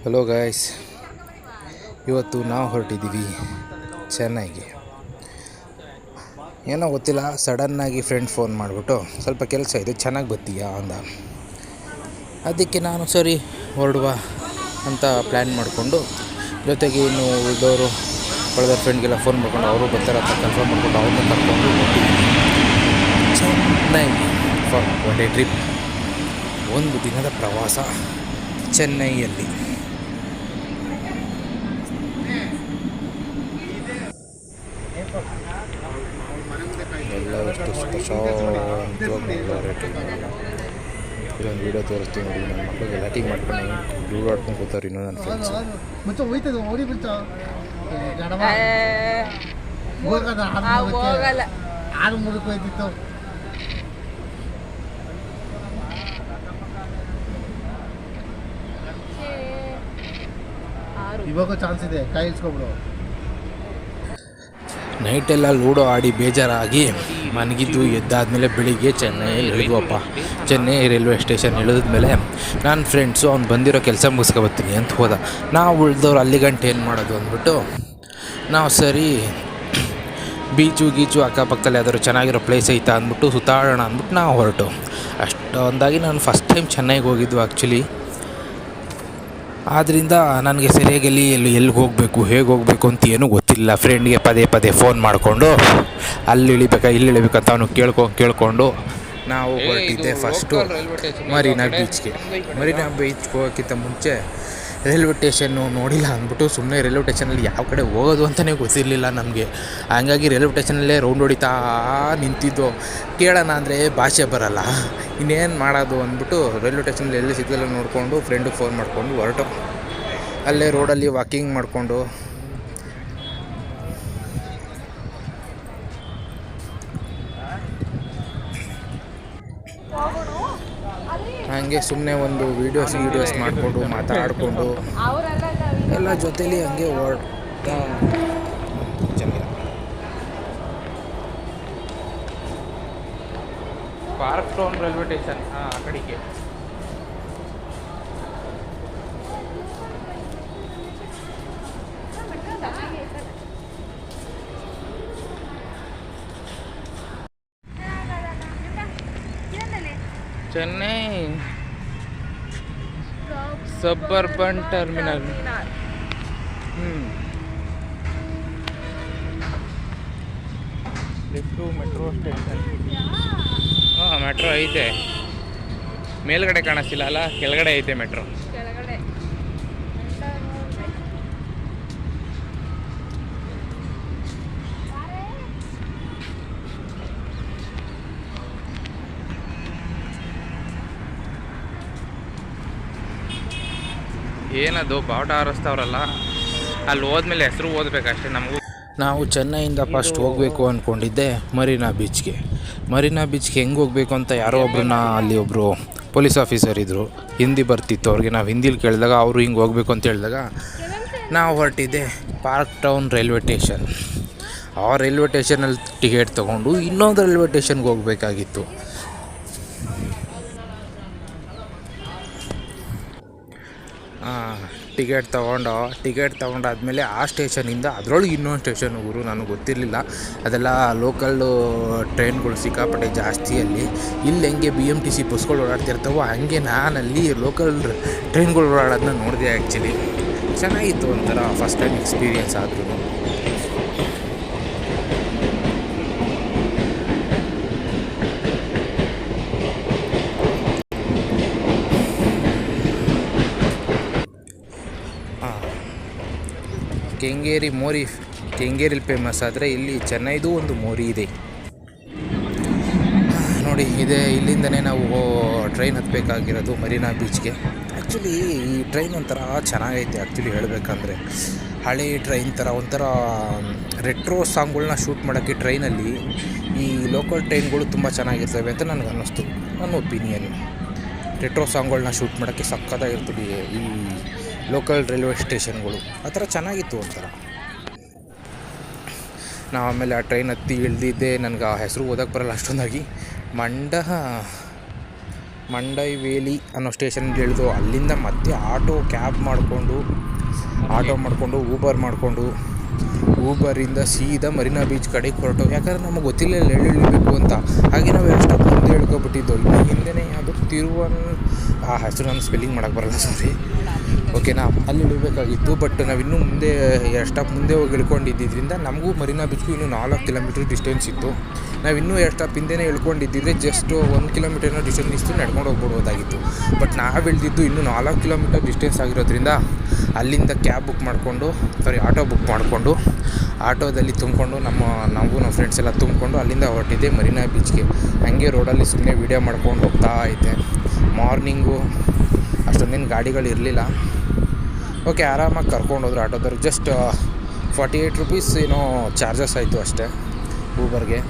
Hello guys, ಇವತ್ತು ನಾವು ಹೊರಟಿದ್ದೀವಿ ಚೆನ್ನೈಗೆ. ಏನೋ ಗೊತ್ತಿಲ್ಲ, ಸಡನ್ನಾಗಿ ಫ್ರೆಂಡ್ ಫೋನ್ ಮಾಡಿಬಿಟ್ಟು ಸ್ವಲ್ಪ ಕೆಲಸ ಇದೆ, ಚೆನ್ನಾಗಿ ಬರ್ತೀಯಾ ಅಂದ. ಅದಕ್ಕೆ ನಾನು ಸರಿ ಹೊರಡುವ ಅಂತ ಪ್ಲ್ಯಾನ್ ಮಾಡಿಕೊಂಡು, ಜೊತೆಗೆ ಇನ್ನು ಉಳಿದವರು ಉಳಿದ ಫ್ರೆಂಡ್ಗೆಲ್ಲ ಫೋನ್ ಮಾಡ್ಕೊಂಡು ಅವರು ಬರ್ತಾರೆ ಅಂತ ಕನ್ಫರ್ಮ್ ಮಾಡಿಕೊಂಡು ಅವ್ರನ್ನ ಕರ್ಕೊಂಡು ಹೊರಟಿದ್ದೀವಿ Chennai for one day trip. ಒಂದು ದಿನದ ಪ್ರವಾಸ ಚೆನ್ನೈಯಲ್ಲಿ. ಎಲ್ಲ ಎಷ್ಟು ಪ್ರಶಾಂತವಾಗಿ ಇದೊಂದು ವೀಡಿಯೋ ತೋರಿಸ್ತೀವಿ ನೋಡಿ. ನನ್ನ ಮಕ್ಕಳಿಗೆ ಲ್ಯಾಟಿಂಗ್ ಮಾಡ್ಕೊಂಡು ಲೂಡೋ ಆಡ್ಕೊಂಡು ಕೂತಾರೆ. ಇನ್ನೂ ನನ್ನ ಫ್ರೆಂಡ್ಸ್ ಇವಾಗ ಚಾನ್ಸ್ ಇದೆ, ಕೈ ಇಸ್ಕೊಬಿಡು. ನೈಟೆಲ್ಲ ಲೂಡೋ ಆಡಿ ಬೇಜಾರಾಗಿ ಮನಗಿದ್ದು ಎದ್ದಾದಮೇಲೆ ಬೆಳಿಗ್ಗೆ ಚೆನ್ನೈಯಲ್ಲಿ ಇಳಿದ್ವಪ್ಪ. ಚೆನ್ನೈ ರೈಲ್ವೆ ಸ್ಟೇಷನ್ ಇಳಿದ್ಮೇಲೆ ನನ್ನ ಫ್ರೆಂಡ್ಸು ಅವ್ನು ಬಂದಿರೋ ಕೆಲಸ ಮುಗಿಸ್ಕೊಬತ್ತೀನಿ ಅಂತ ಹೋದ. ನಾವು ಉಳಿದವ್ರು ಅಲ್ಲಿ ಗಂಟೆ ಏನು ಮಾಡೋದು ಅಂದ್ಬಿಟ್ಟು ನಾವು ಸರಿ ಬೀಚು ಅಕ್ಕಪಕ್ಕದಲ್ಲಿ ಯಾವ್ದಾದ್ರು ಚೆನ್ನಾಗಿರೋ ಪ್ಲೇಸ್ ಐತಾ ಅಂದ್ಬಿಟ್ಟು ಸುತ್ತಾಡೋಣ ಅಂದ್ಬಿಟ್ಟು ನಾವು ಹೊರಟು. ಅಷ್ಟೊಂದಾಗಿ ನಾನು ಫಸ್ಟ್ ಟೈಮ್ ಚೆನ್ನೈಗೆ ಹೋಗಿದ್ದು ಆ್ಯಕ್ಚುಲಿ. ಆದ್ದರಿಂದ ನನಗೆ ಸರಿಯಾಗಿ ಎಲ್ಲಿಗೆ ಹೋಗಬೇಕು, ಹೇಗೆ ಹೋಗಬೇಕು ಅಂತ ಏನೂ ಗೊತ್ತಿಲ್ಲ. ಫ್ರೆಂಡ್ಗೆ ಪದೇ ಫೋನ್ ಮಾಡಿಕೊಂಡು ಅಲ್ಲಿ ಇಳಿಬೇಕಾ ಇಲ್ಲಿ ಇಳಿಬೇಕಂತ ಅವನು ಕೇಳಿಕೊಂಡು ನಾವು ಹೊರಟಿದ್ದೆ ಫಸ್ಟು ಮರೀನಾ ಬೀಚ್ಗೆ ಹೋಗೋಕ್ಕಿಂತ ಮುಂಚೆ ರೈಲ್ವೆ ಸ್ಟೇಷನ್ನು ನೋಡಿಲ್ಲ ಅಂದ್ಬಿಟ್ಟು ಸುಮ್ಮನೆ ರೈಲ್ವೆ ಸ್ಟೇಷನಲ್ಲಿ ಯಾವ ಕಡೆ ಹೋಗೋದು ಅಂತಲೇ ಗೊತ್ತಿರಲಿಲ್ಲ ನಮಗೆ. ಹಂಗಾಗಿ ರೈಲ್ವೆ ಸ್ಟೇಷನಲ್ಲೇ ರೌಂಡ್ ಹೊಡಿತಾ ನಿಂತಿದ್ದು. ಕೇಳೋಣ ಅಂದರೆ ಭಾಷೆ ಬರೋಲ್ಲ, ಇನ್ನೇನು ಮಾಡೋದು ಅಂದ್ಬಿಟ್ಟು ರೈಲ್ವೆ ಸ್ಟೇಷನಲ್ಲಿ ಎಲ್ಲಿ ಸಿಗ್ದಲ್ಲ ನೋಡಿಕೊಂಡು ಫ್ರೆಂಡಿಗೆ ಫೋನ್ ಮಾಡಿಕೊಂಡು ಹೊರಟು ಅಲ್ಲೇ ರೋಡಲ್ಲಿ ವಾಕಿಂಗ್ ಮಾಡಿಕೊಂಡು ಹಾಗೆ ಸುಮ್ಮನೆ ಒಂದು ವೀಡಿಯೋಸ್ ಮಾಡಿಕೊಂಡು ಮಾತಾಡಿಕೊಂಡು ಎಲ್ಲ ಜೊತೇಲಿ ಹಂಗೆ ಹೊರಡ್ತಾ ಚೆನ್ನಾಗಿದೆ. ಪಾರ್ಕ್ ಟೌನ್ ರೈಲ್ವೆ ಸ್ಟೇಷನ್ ಆ ಕಡೆಗೆ Chennai suburban terminal. Lift metro station. Metro ಐತೆ, ಮೇಲ್ಗಡೆ ಕಾಣಿಸ್ತಿಲ್ಲ ಅಲ್ಲ, ಕೆಳಗಡೆ ಐತೆ ಮೆಟ್ರೋ. ಏನದು ಬಾವುಟ ಹಾರಿಸ್ತಾವ್ರಲ್ಲ, ಅಲ್ಲಿ ಹೋದ್ಮೇಲೆ ಹೆಸರು ಓದಬೇಕಷ್ಟೇ ನಮಗೂ. ನಾವು ಚೆನ್ನೈಯಿಂದ ಫಸ್ಟ್ ಹೋಗಬೇಕು ಅಂದ್ಕೊಂಡಿದ್ದೆ ಮರೀನಾ ಬೀಚ್ಗೆ ಹೆಂಗೆ ಹೋಗಬೇಕು ಅಂತ ಯಾರೋ ಒಬ್ರನ್ನ ಅಲ್ಲಿ ಒಬ್ಬರು ಪೊಲೀಸ್ ಆಫೀಸರ್ ಇದ್ದರು, ಹಿಂದಿ ಬರ್ತಿತ್ತು ಅವ್ರಿಗೆ. ನಾವು ಹಿಂದಿಲಿ ಕೇಳಿದಾಗ ಅವರು ಹಿಂಗೆ ಹೋಗಬೇಕು ಅಂತ ಹೇಳಿದಾಗ ನಾವು ಹೊರಟಿದ್ದೆ ಪಾರ್ಕ್ ಟೌನ್ ರೈಲ್ವೆ ಸ್ಟೇಷನ್. ಆ ರೈಲ್ವೆ ಸ್ಟೇಷನಲ್ಲಿ ಟಿಕೆಟ್ ತೊಗೊಂಡು ಇನ್ನೊಂದು ರೈಲ್ವೆ ಸ್ಟೇಷನ್ಗೆ ಹೋಗಬೇಕಾಗಿತ್ತು. ಟಿಕೆಟ್ ತೊಗೊಂಡಾದ್ಮೇಲೆ ಆ ಸ್ಟೇಷನಿಂದ ಅದರೊಳಗೆ ಇನ್ನೊಂದು ಸ್ಟೇಷನ್ ಊರು ನನಗೆ ಗೊತ್ತಿರಲಿಲ್ಲ. ಅದೆಲ್ಲ ಲೋಕಲ್ಲು ಟ್ರೈನ್ಗಳು ಸಿಕ್ಕಾಪಟ್ಟೆ ಜಾಸ್ತಿ ಅಲ್ಲಿ. ಇಲ್ಲಿ ಹೆಂಗೆ BMTC ಬಸ್ಗಳು ಓಡಾಡ್ತಿರ್ತಾವೋ ಹಂಗೆ ನಾನಲ್ಲಿ ಲೋಕಲ್ ಟ್ರೈನ್ಗಳು ಓಡಾಡೋದನ್ನ ನೋಡಿದೆ. ಆ್ಯಕ್ಚುಲಿ ಚೆನ್ನಾಗಿತ್ತು, ಒಂಥರ ಫಸ್ಟ್ ಟೈಮ್ ಎಕ್ಸ್ಪೀರಿಯೆನ್ಸ್ ಆದ್ರೂ. ಕೆಂಗೇರಿಲಿ ಫೇಮಸ್ ಆದರೆ ಇಲ್ಲಿ ಚೆನ್ನೈದು ಒಂದು ಮೋರಿ ಇದೆ ನೋಡಿ. ಇಲ್ಲಿಂದನೇ ನಾವು ಟ್ರೈನ್ ಹತ್ತಬೇಕಾಗಿರೋದು ಮರೀನಾ ಬೀಚ್ಗೆ. ಆ್ಯಕ್ಚುಲಿ ಈ ಟ್ರೈನ್ ಒಂಥರ ಚೆನ್ನಾಗೈತೆ ಆ್ಯಕ್ಚುಲಿ ಹೇಳಬೇಕಂದ್ರೆ. ಹಳೆ ಟ್ರೈನ್ ಥರ ಒಂಥರ ರೆಟ್ರೋ ಸಾಂಗ್ಗಳನ್ನ ಶೂಟ್ ಮಾಡೋಕ್ಕೆ ಟ್ರೈನಲ್ಲಿ ಈ ಲೋಕಲ್ ಟ್ರೈನ್ಗಳು ತುಂಬ ಚೆನ್ನಾಗಿರ್ತವೆ ಅಂತ ನನಗೆ ಅನ್ನಿಸ್ತು, ನನ್ನ ಒಪಿನಿಯನ್. ರೆಟ್ರೋ ಸಾಂಗ್ಗಳನ್ನ ಶೂಟ್ ಮಾಡೋಕ್ಕೆ ಸಕ್ಕತ್ತಾಗಿರ್ತದೆ ಈ ಲೋಕಲ್ ರೈಲ್ವೆ ಸ್ಟೇಷನ್ಗಳು. ಆ ಥರ ಚೆನ್ನಾಗಿತ್ತು ಒಂಥರ. ನಾವು ಆಮೇಲೆ ಆ ಟ್ರೈನ್ ಹತ್ತಿ ಇಳಿದಿದ್ದೆ. ನನಗೆ ಆ ಹೆಸರು ಓದೋಕ್ಕೆ ಬರೋಲ್ಲ ಅಷ್ಟೊಂದಾಗಿ. ಮಂಡೈ ವೇಲಿ ಅನ್ನೋ ಸ್ಟೇಷನ್ಗೆ ಇಳಿದು ಅಲ್ಲಿಂದ ಮತ್ತೆ ಕ್ಯಾಬ್ ಮಾಡಿಕೊಂಡು ಊಬರ್ ಮಾಡಿಕೊಂಡು ಊಬರಿಂದ ಸೀದಾ ಮರೀನಾ ಬೀಚ್ ಕಡೆಗೆ ಹೊರಟು. ಯಾಕಂದರೆ ನಮಗೆ ಗೊತ್ತಿಲ್ಲ ಎಲ್ಲಿ ಇಳಿಬೇಕು ಅಂತ. ಹಾಗೆ ನಾವು ಎಷ್ಟು ಮುಂದೆ ಹೇಳ್ಕೊಬಿಟ್ಟಿದ್ದು ಇನ್ನು ಹಿಂದೆನೇ ಅದು ಆ ಹೆಸರು ನಾನು ಸ್ಪೆಲ್ಲಿಂಗ್ ಮಾಡೋಕ್ಕೆ ಬರಲ್ಲ, ಸಾರಿ. ಓಕೆನಾ, ಅಲ್ಲಿ ಇಳಿಬೇಕಾಗಿತ್ತು. ಬಟ್ ನಾವು ಇನ್ನೂ ಮುಂದೆ ಸ್ಟಾಪ್ ಮುಂದೆ ಹೋಗಿ ಇಳ್ಕೊಂಡಿದ್ದರಿಂದ ನಮಗೂ ಮರೀನಾ ಬೀಚ್ಗೂ ಇನ್ನೂ 4 ಕಿಲೋಮೀಟ್ರ್ ಡಿಸ್ಟೆನ್ಸ್ ಇತ್ತು. ನಾವು ಇನ್ನೂ ಸ್ಟಾಪ್ ಹಿಂದೆನೇ ಇಳ್ಕೊಂಡಿದ್ದಿದ್ರೆ ಜಸ್ಟ್ 1 ಕಿಲೋಮೀಟರ್ನ ಡಿಸ್ಟೆನ್ಸ್ ಇತ್ತು, ನಡ್ಕೊಂಡು ಹೋಗ್ಬಿಡ್ಬೋದಾಗಿತ್ತು. ಬಟ್ ನಾವು ಇಳಿದಿದ್ದು ಇನ್ನೂ 4 ಕಿಲೋಮೀಟರ್ ಡಿಸ್ಟೆನ್ಸ್ ಆಗಿರೋದ್ರಿಂದ ಅಲ್ಲಿಂದ ಆಟೋ ಬುಕ್ ಮಾಡಿಕೊಂಡು ಆಟೋದಲ್ಲಿ ತುಂಬಿಕೊಂಡು ನಾವು ನಮ್ಮ ಫ್ರೆಂಡ್ಸ್ ಎಲ್ಲ ತುಂಬಿಕೊಂಡು ಅಲ್ಲಿಂದ ಹೊರಟಿದ್ದೆ ಮರೀನಾ ಬೀಚ್ಗೆ. ಹಾಗೆ ರೋಡಲ್ಲಿ ಸುಮ್ಮನೆ ವೀಡಿಯೋ ಮಾಡ್ಕೊಂಡು ಹೋಗ್ತಾ ಇದ್ದೆ. ಮಾರ್ನಿಂಗು ಅಷ್ಟೊಂದೇನು ಗಾಡಿಗಳಿರಲಿಲ್ಲ. ಓಕೆ, ಆರಾಮಾಗಿ ಕರ್ಕೊಂಡೋದ್ರು ಆಟೋದವ್ರು. ಜಸ್ಟ್ 48 ರುಪೀಸ್ ಏನೋ ಚಾರ್ಜಸ್ ಆಯಿತು ಅಷ್ಟೇ ಊಬರ್ಗೆ.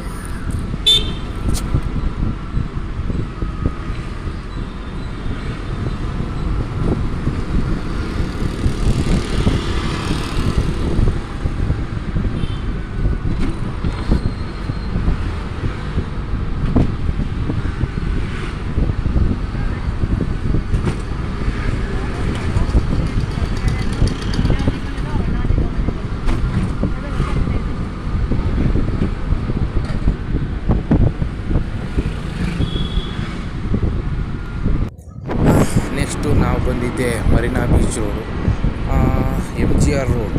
ನೆಕ್ಸ್ಟು ನಾವು ಬಂದಿದ್ದೆ Marina beach road, MGR road.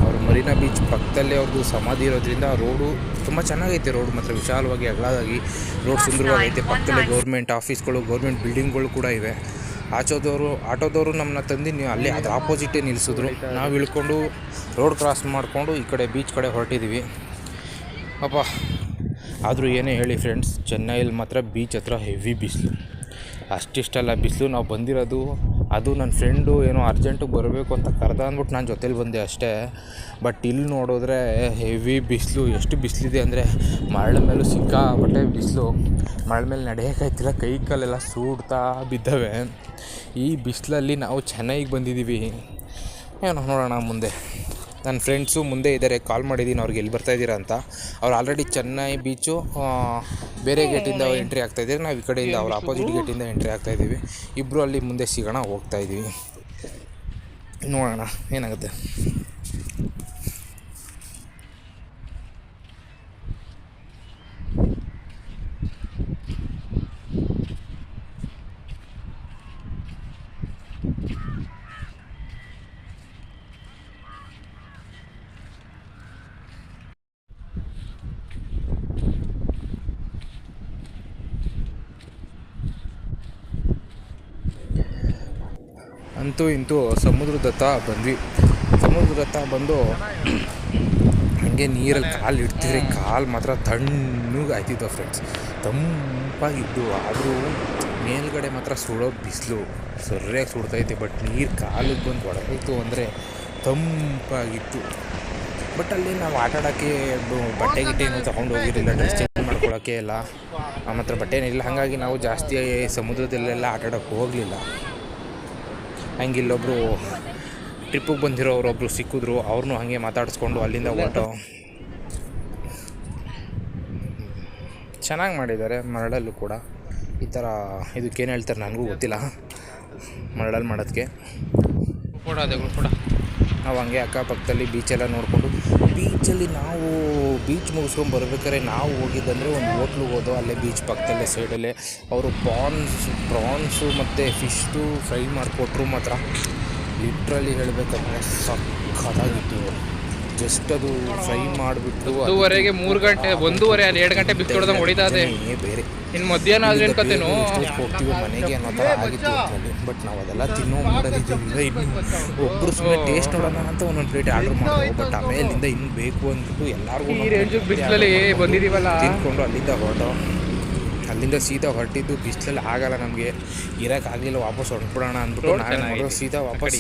ಅವರು ಮರೀನಾ ಬೀಚ್ ಪಕ್ಕದಲ್ಲೇ ಅವ್ರದ್ದು ಸಮಾಧಿ ಇರೋದ್ರಿಂದ ರೋಡು ತುಂಬ ಚೆನ್ನಾಗೈತೆ. ರೋಡ್ ಮಾತ್ರ ವಿಶಾಲವಾಗಿ ಅಗಲವಾಗಿ ರೋಡ್ ಸುಂದರವಾಗೈತೆ. ಪಕ್ಕದಲ್ಲೇ ಗೌರ್ಮೆಂಟ್ ಆಫೀಸ್ಗಳು, ಗೌರ್ಮೆಂಟ್ ಬಿಲ್ಡಿಂಗ್ಗಳು ಕೂಡ ಇವೆ. ಆಟೋದವರು ನಮ್ಮನ್ನ ತಂದು ಅಲ್ಲೇ ಅದ್ರ ಆಪೋಸಿಟೇ ನಿಲ್ಲಿಸಿದ್ರು. ನಾವು ಇಳ್ಕೊಂಡು ರೋಡ್ ಕ್ರಾಸ್ ಮಾಡಿಕೊಂಡು ಈ ಕಡೆ ಬೀಚ್ ಕಡೆ ಹೊರಟಿದ್ದೀವಿ. ಪಾಪ ಆದರೂ ಏನೇ ಹೇಳಿ ಫ್ರೆಂಡ್ಸ್, ಚೆನ್ನೈಯಲ್ಲಿ ಮಾತ್ರ ಬೀಚ್ ಹತ್ರ ಹೆವಿ ಬಿಸಿಲು. ಅಷ್ಟಿಷ್ಟಲ್ಲ ಬಿಸಿಲು. ನಾವು ಬಂದಿರೋದು ಅದು ನನ್ನ ಫ್ರೆಂಡು ಏನೋ ಅರ್ಜೆಂಟಿಗೆ ಬರಬೇಕು ಅಂತ ಕರೆದ ಅಂದ್ಬಿಟ್ಟು ನಾನು ಜೊತೇಲಿ ಬಂದೆ ಅಷ್ಟೇ. ಬಟ್ ಇಲ್ಲಿ ನೋಡಿದ್ರೆ ಹೆವಿ ಬಿಸಿಲು. ಎಷ್ಟು ಬಿಸಿಲಿದೆ ಅಂದರೆ ಮರಳ ಮೇಲೂ ಸಿಕ್ಕಾಪಟ್ಟೆ ಬಿಸಿಲು. ಮರಳ ಮೇಲೆ ನಡೆಯೋಕ್ಕಾಯ್ತಿಲ್ಲ, ಕೈ ಕಾಲೆಲ್ಲ ಸೂಡ್ತಾ ಬಿದ್ದವೆ. ಈ ಬಿಸಿಲಲ್ಲಿ ನಾವು ಚೆನ್ನೈಗೆ ಬಂದಿದ್ದೀವಿ. ಏನೋ ನೋಡೋಣ ಮುಂದೆ. ನನ್ನ ಫ್ರೆಂಡ್ಸು ಮುಂದೆ ಇದ್ದಾರೆ, ಕಾಲ್ ಮಾಡಿದ್ದೀನಿ ಅವ್ರಿಗೆ ಎಲ್ಲಿ ಬರ್ತಾಯಿದ್ದೀರಾ ಅಂತ. ಅವ್ರು ಆಲ್ರೆಡಿ ಚೆನ್ನೈ ಬೀಚು ಬೇರೆ ಗೇಟಿಂದ ಎಂಟ್ರಿ ಆಗ್ತಾಯಿದ್ದೀವಿ. ನಾವು ಈ ಕಡೆಯಿಂದ ಅವ್ರ ಆಪೋಸಿಟ್ ಗೇಟಿಂದ ಎಂಟ್ರಿ ಆಗ್ತಾಯಿದ್ದೀವಿ. ಇಬ್ಬರು ಅಲ್ಲಿ ಮುಂದೆ ಸಿಗೋಣ ಹೋಗ್ತಾಯಿದ್ದೀವಿ. ನೋಡೋಣ ಏನಾಗುತ್ತೆ. ಅಂತೂ ಇಂತೂ ಸಮುದ್ರದ ಹತ್ರ ಬಂದು ಹಾಗೆ ನೀರಲ್ಲಿ ಕಾಲು ಇಡ್ತಿದ್ರೆ ಕಾಲು ಮಾತ್ರ ತಣ್ಣಗೆ ಆಯ್ತಿದ್ವು ಫ್ರೆಂಡ್ಸ್. ತಂಪಾಗಿದ್ದು. ಆದರೂ ಮೇಲ್ಗಡೆ ಮಾತ್ರ ಸುಡೋ ಬಿಸಿಲು ಸರಿಯಾಗಿ ಸುಡ್ತೈತೆ. ಬಟ್ ನೀರು ಕಾಲಿಗೆ ಬಂದು ಹೊಡೆಯಿತು ಅಂದರೆ ತಂಪಾಗಿತ್ತು. ಬಟ್ ಅಲ್ಲಿ ನಾವು ಆಟಾಡೋಕ್ಕೆ ಬಟ್ಟೆ ಏನೂ ತೊಗೊಂಡು ಹೋಗಿರಲಿಲ್ಲ, ಡ್ರೆಸ್ ಚೇಂಜ್ ಮಾಡ್ಕೊಳ್ಳೋಕ್ಕೆ ಎಲ್ಲ. ನಮ್ಮ ಹತ್ರ ಬಟ್ಟೆನಿಲ್ಲ, ಹಾಗಾಗಿ ನಾವು ಜಾಸ್ತಿ ಸಮುದ್ರದಲ್ಲೆಲ್ಲ ಆಟಾಡೋಕ್ಕೆ ಹೋಗಲಿಲ್ಲ. ಹಂಗೆ ಇಲ್ಲೊಬ್ಬರು ಟ್ರಿಪ್ಪಿಗೆ ಬಂದಿರೋರೊಬ್ಬರು ಸಿಕ್ಕಿದ್ರು. ಅವ್ರನ್ನೂ ಹಾಗೆ ಮಾತಾಡಿಸ್ಕೊಂಡು ಅಲ್ಲಿಂದ ಹೊರಟು. ಚೆನ್ನಾಗಿ ಮಾಡಿದ್ದಾರೆ ಮರಳಲ್ಲೂ ಕೂಡ. ಈ ಥರ ಇದಕ್ಕೇನು ಹೇಳ್ತಾರೆ ನನಗೂ ಗೊತ್ತಿಲ್ಲ, ಮರಳಲ್ಲಿ ಮಾಡೋದಕ್ಕೆ. ನಾವು ಹಂಗೆ ಅಕ್ಕಪಕ್ಕದಲ್ಲಿ ಬೀಚೆಲ್ಲ ನೋಡಿಕೊಂಡು, ಬೀಚಲ್ಲಿ ನಾವು ಬೀಚ್ ಮುಗಿಸ್ಕೊಂಡು ಬರ್ಬೇಕಾದ್ರೆ ನಾವು ಹೋಗಿದ್ದಂದರೆ ಒಂದು ಹೋಟ್ಲಿಗೆ ಹೋದೋ, ಅಲ್ಲೇ ಬೀಚ್ ಪಕ್ಕದಲ್ಲೇ ಸೈಡಲ್ಲೇ ಅವರು ಪ್ರಾನ್ಸು ಮತ್ತು ಫಿಶ್ದು ಫ್ರೈ ಮಾಡಿಕೊಟ್ರು. ಮಾತ್ರ ಲಿಟ್ರಲಿ ಹೇಳಬೇಕಂದ್ರೆ ಸಕ್ಕತ್ತಾಗಿತ್ತು. ಜಸ್ಟ್ ಅದು ಫ್ರೈ ಮಾಡಿಬಿಟ್ಟು 2:30ಗೆ 3 ಗಂಟೆ 1:30 ಅಲ್ಲಿ 2 ಗಂಟೆ ಬಿತ್ತು ಹೊಡೆದಂಗೆ ಹೊಡಿತಾ ಇದೆ. ಬೇರೆ ಇನ್ನು ಮಧ್ಯಾಹ್ನ ಆದ್ರೆ ಅನ್ಕೋತೇನು ಹೋಗ್ತೀವಿ ಮನೆಗೆ ಅನ್ನೋ ಥರ ಆಗಿತ್ತು ಅದರಲ್ಲಿ. ಬಟ್ ನಾವು ಅದೆಲ್ಲ ತಿನ್ನೋ ಮಾಡೋದಿದ್ದಿಲ್ಲ. ಇನ್ನು ಒಬ್ಬರು ಸುಮ್ಮನೆ ಟೇಸ್ಟ್ ನೋಡೋಣ ಅಂತ ಒಂದೊಂದು ಪ್ಲೇಟ್ ಆರ್ಡ್ರ್ ಮಾಡೋದು. ಬಟ್ ಆಮೇಲಿಂದ ಇನ್ನು ಬೇಕು ಅಂದ್ಬಿಟ್ಟು ಎಲ್ಲರಿಗೂ ಬಿಸಿಲಲ್ಲಿ ಬಂದಿದ್ದೀವಲ್ಲ ತಿನ್ಕೊಂಡು ಅಲ್ಲಿಂದ ಸೀದಾ ಹೊರಟಿದ್ದು. ಬಿಸಿಲಲ್ಲಿ ಆಗಲ್ಲ ನಮಗೆ ಇರೋಕ್ಕಾಗಲಿಲ್ಲ, ವಾಪಸ್ ಹೊರಟ್ಬಿಡೋಣ ಅಂದ್ಬಿಟ್ಟು ನಾನು ಸೀದಾ ವಾಪಸ್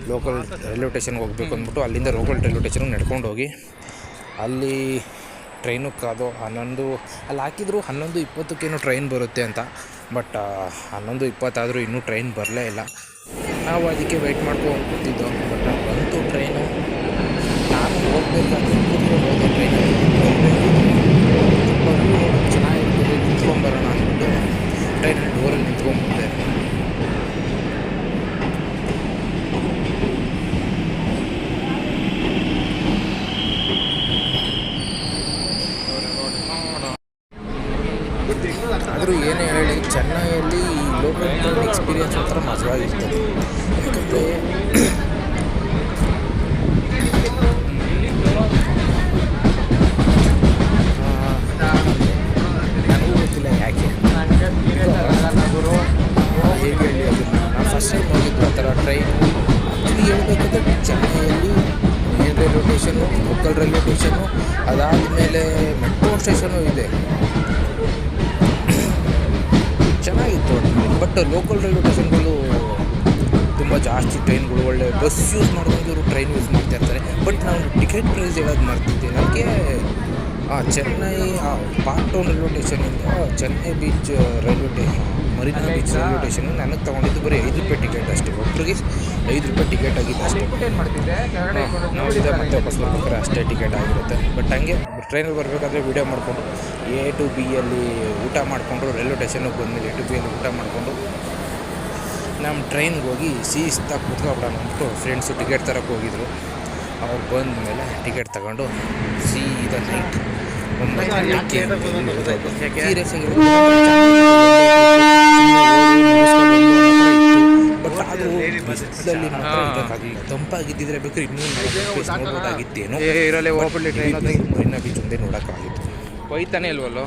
ಲೋಕಲ್ ರೈಲ್ವೆ ಸ್ಟೇಷನ್ಗೆ ಹೋಗಬೇಕು ಅಂದ್ಬಿಟ್ಟು ಅಲ್ಲಿಂದ ಲೋಕಲ್ ರೈಲ್ವೆ ಸ್ಟೇಷನ್ಗೆ ನಡ್ಕೊಂಡು ಹೋಗಿ ಅಲ್ಲಿ ಟ್ರೈನು ಕಾದು ಅಲ್ಲಿ ಹಾಕಿದ್ರು 11:20 ಟ್ರೈನ್ ಬರುತ್ತೆ ಅಂತ. ಬಟ್ 11:20 ಆದರೂ ಇನ್ನೂ ಟ್ರೈನ್ ಬರಲೇ ಇಲ್ಲ. ನಾವು ಅದಕ್ಕೆ ವೆಯ್ಟ್ ಮಾಡ್ಕೊಂಡು ಕೂತಿದ್ದೋ. ಬಟ್ ಬಂತು ಟ್ರೈನು. ನಾನು ಹೋಗ್ಬೇಕಾದ್ರೆ ಹೋದೆ ಟ್ರೈನಲ್ಲಿ. ಚೆನ್ನಾಗಿರ್ತದೆ ನಿಂತ್ಕೊಂಬರೋಣ ಅಂದ್ಬಿಟ್ಟು ಟ್ರೈನಲ್ಲಿ ಡೋರಲ್ಲಿ ನಿಂತ್ಕೊಂಡ್ಬಿಟ್ಟೆ. ಆದರೂ ಏನೇ ಹೇಳಿ ಚೆನ್ನೈಯಲ್ಲಿ ಈ ಲೋಕಲ್ ಟ್ರೈನ್ ಎಕ್ಸ್ಪೀರಿಯನ್ಸ್ ಒಂಥರ ಮಜವಾಗಿರ್ತದೆ. ಯಾಕಂದರೆ ನನಗೂ ಗೊತ್ತಿಲ್ಲ ಯಾಕೆ ಹೇಗೆ ಹೇಳಿ ಅದನ್ನು ನಾನು ಫಸ್ಟ್ ಟೈಮ್ ಹೋಗಿದ್ದು ಆ ಥರ ಟ್ರೈನು. ಆ್ಯಕ್ಚುಲಿ ಹೇಳ್ಬೇಕಂದ್ರೆ ಚೆನ್ನೈಯಲ್ಲಿ main railway station, local railway station, ಅದಾದಮೇಲೆ ಮೆಟ್ರೋ ಸ್ಟೇಷನು ಇದೆ. ಚೆನ್ನಾಗಿತ್ತು. ಬಟ್ ಲೋಕಲ್ ರೈಲ್ವೆ ಸ್ಟೇಷನ್ಗಳು ತುಂಬ ಜಾಸ್ತಿ ಟ್ರೈನ್ಗಳು ಒಳ್ಳೆ ಬಸ್ ಯೂಸ್ ಮಾಡಿದಂಗೆ ಇವರು ಟ್ರೈನ್ ಯೂಸ್ ಮಾಡ್ತಾ ಇರ್ತಾರೆ. ಬಟ್ ನಾವು ಟಿಕೆಟ್ ಪ್ರೈಸ್ ಹೇಳೋದು ಮಾಡ್ತಿದ್ದೆ. ನನಗೆ ಚೆನ್ನೈ ಪಾರ್ಟ್ ಟೌನ್ ರೈಲ್ವೆ ಸ್ಟೇಷನಿಂದ Chennai beach Marina beach railway station ನನಗೆ ತೊಗೊಂಡಿದ್ದು ಬರೀ ₹5 ಟಿಕೆಟ್ ಅಷ್ಟೇ. ಒಬ್ಬರಿಗೆ ₹5 ಟಿಕೆಟ್ ಆಗಿತ್ತು ಅಷ್ಟೇ. ನಾವು ಇದೆ ಮತ್ತೆ ವಾಪಸ್ ಬರ್ಬೇಕಾದ್ರೆ ಅಷ್ಟೇ ಟಿಕೆಟ್ ಆಗಿರುತ್ತೆ. ಬಟ್ ಹಂಗೆ ಟ್ರೈನಲ್ಲಿ ಬರಬೇಕಾದ್ರೆ ವೀಡಿಯೋ ಮಾಡಿಕೊಂಡು A to B ಯಲ್ಲಿ ಊಟ ಮಾಡಿಕೊಂಡು ರೈಲ್ವೆ ಸ್ಟೇಷನ್ಗೆ ಬಂದಮೇಲೆ A to B ಯಲ್ಲಿ ಊಟ ಮಾಡಿಕೊಂಡು ನಮ್ಮ ಟ್ರೈನ್ಗೆ ಹೋಗಿ ಶಿಸ್ತಾಗಿ ಕೂತ್ಕೊಬಿಡೋಣ ಅಂದ್ಬಿಟ್ಟು ಫ್ರೆಂಡ್ಸು ಟಿಕೆಟ್ ತರೋಕ್ಕೆ ಹೋಗಿದ್ರು. ಅವ್ರು ಬಂದ ಮೇಲೆ ಟಿಕೆಟ್ ತಗೊಂಡು ಸೀದಾ ನೈಟ್ ಬಟ್ ಆದರೂ ಬಿಸಿಲಲ್ಲಿ ಮಾತ್ರ ಇದಕ್ಕಾಗಲಿಲ್ಲ. ತಂಪಾಗಿದ್ದಿದ್ರೆ ಬೇಕಾದ್ರೆ ಇನ್ನೂ ನೋಡ್ಬೋದಾಗಿತ್ತೇನೋ. ಮರೀನಾ ಬೀಚ್ ಒಂದೇ ನೋಡೋಕ್ಕಾಗಿತ್ತು. ಹೋಯ್ತಾನೆ ಇಲ್ವಲ್ಲೋ.